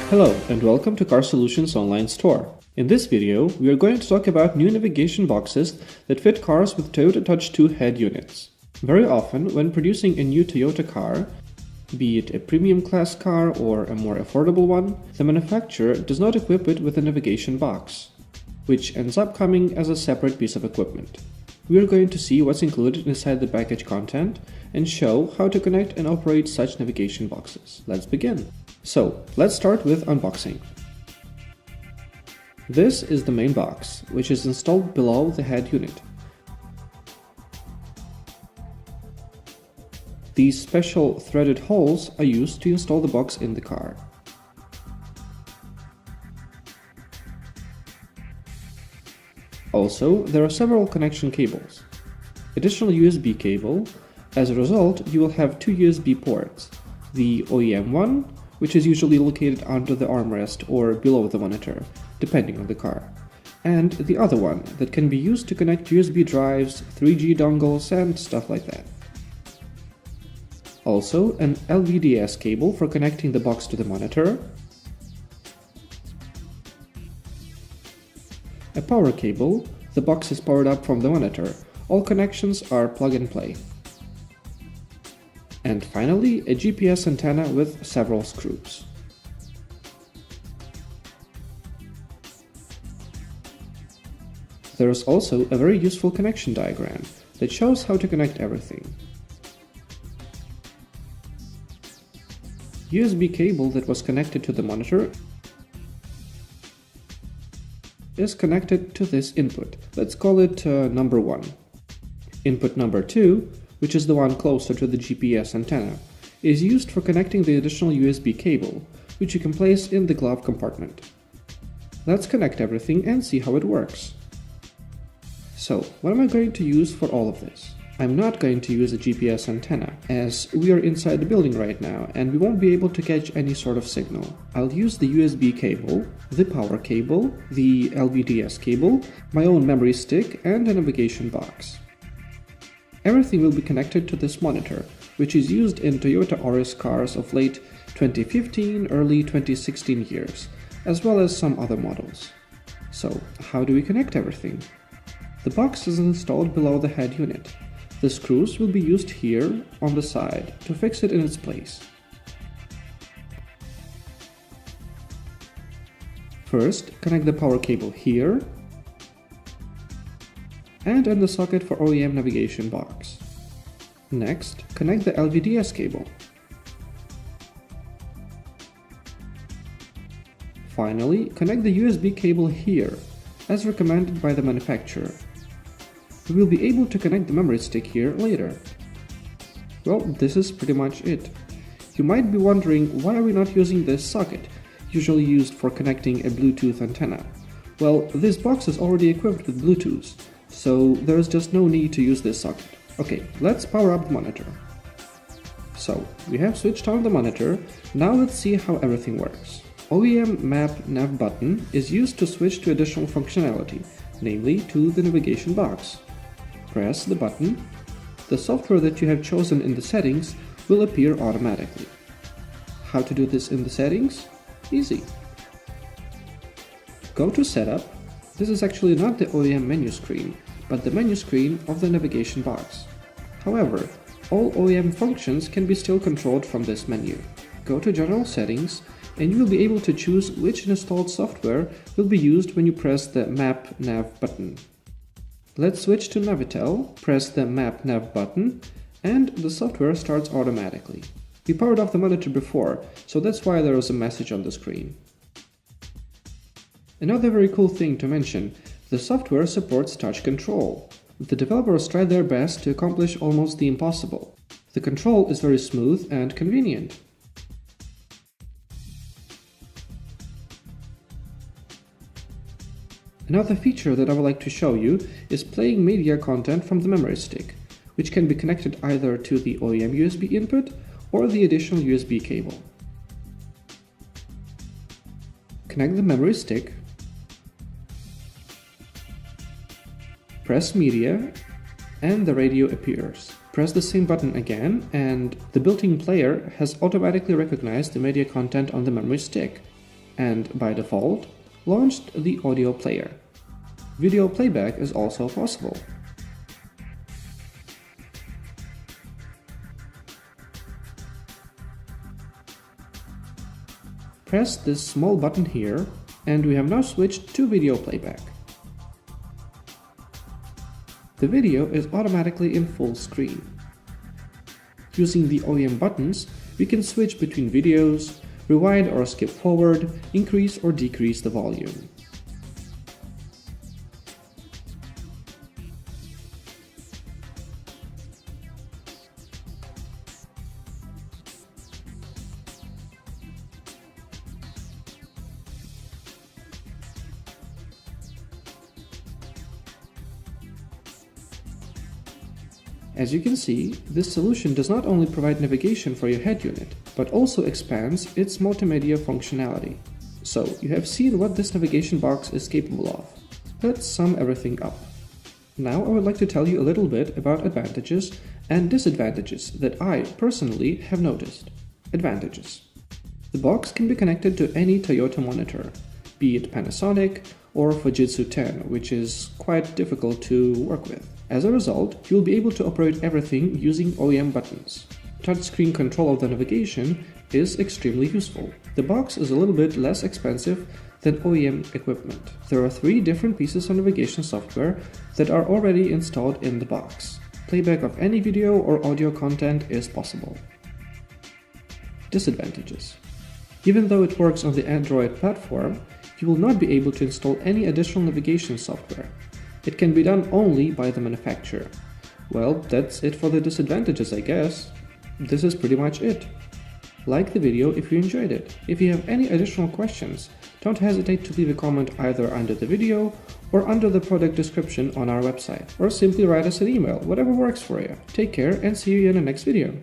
Hello and welcome to Car Solutions online store. In this video, we are going to talk about new navigation boxes that fit cars with Toyota Touch 2 head units. Very often, when producing a new Toyota car, be it a premium class car or a more affordable one, the manufacturer does not equip it with a navigation box, which ends up coming as a separate piece of equipment. We are going to see what's included inside the package content and show how to connect and operate such navigation boxes. Let's begin. So, let's start with unboxing. This is the main box, which is installed below the head unit. These special threaded holes are used to install the box in the car. Also, there are several connection cables. Additional USB cable. As a result, you will have two USB ports. The OEM one, which is usually located under the armrest or below the monitor, depending on the car, and the other one that can be used to connect USB drives, 3G dongles, and stuff like that. Also, an LVDS cable for connecting the box to the monitor, a power cable. The box is powered up from the monitor. All connections are plug and play. And finally, a GPS antenna with several screws. There is also a very useful connection diagram that shows how to connect everything. USB cable that was connected to the monitor is connected to this input. Let's call it number 1. Input number 2, which is the one closer to the GPS antenna, is used for connecting the additional USB cable, which you can place in the glove compartment. Let's connect everything and see how it works. So, what am I going to use for all of this? I'm not going to use a GPS antenna, as we are inside the building right now and we won't be able to catch any sort of signal. I'll use the USB cable, the power cable, the LVDS cable, my own memory stick, and a navigation box. Everything will be connected to this monitor, which is used in Toyota Auris cars of late 2015, early 2016 years, as well as some other models. So, how do we connect everything? The box is installed below the head unit. The screws will be used here on the side to fix it in its place. First, connect the power cable here and in the socket for OEM navigation box. Next, connect the LVDS cable. Finally, connect the USB cable here, as recommended by the manufacturer. We will be able to connect the memory stick here later. Well, this is pretty much it. You might be wondering, why are we not using this socket, usually used for connecting a Bluetooth antenna? Well, this box is already equipped with Bluetooth, so there is just no need to use this socket. Okay, let's power up the monitor. So, we have switched on the monitor. Now let's see how everything works. OEM Map Nav button is used to switch to additional functionality, namely to the navigation box. Press the button. The software that you have chosen in the settings will appear automatically. How to do this in the settings? Easy. Go to Setup. This is actually not the OEM menu screen, but the menu screen of the navigation box. However, all OEM functions can be still controlled from this menu. Go to General Settings, and you will be able to choose which installed software will be used when you press the Map Nav button. Let's switch to Navitel, press the Map Nav button, and the software starts automatically. We powered off the monitor before, so that's why there is a message on the screen. Another very cool thing to mention, the software supports touch control. The developers tried their best to accomplish almost the impossible. The control is very smooth and convenient. Another feature that I would like to show you is playing media content from the memory stick, which can be connected either to the OEM USB input or the additional USB cable. Connect the memory stick, press media, and the radio appears. Press the same button again, and the built-in player has automatically recognized the media content on the memory stick. and by default, launched the audio player. Video playback is also possible. Press this small button here, and we have now switched to video playback. The video is automatically in full screen. Using the OEM buttons, we can switch between videos, rewind or skip forward, increase or decrease the volume. As you can see, this solution does not only provide navigation for your head unit, but also expands its multimedia functionality. So, you have seen what this navigation box is capable of. Let's sum everything up. Now I would like to tell you a little bit about advantages and disadvantages that I personally have noticed. Advantages. The box can be connected to any Toyota monitor, be it Panasonic or Fujitsu 10, which is quite difficult to work with. As a result, you'll be able to operate everything using OEM buttons. Touchscreen control of the navigation is extremely useful. The box is a little bit less expensive than OEM equipment. There are 3 different pieces of navigation software that are already installed in the box. Playback of any video or audio content is possible. Disadvantages. Even though it works on the Android platform, you will not be able to install any additional navigation software. It can be done only by the manufacturer. Well, that's it for the disadvantages, I guess. This is pretty much it. Like the video if you enjoyed it. If you have any additional questions, don't hesitate to leave a comment either under the video or under the product description on our website, or simply write us an email, whatever works for you. Take care and see you in the next video.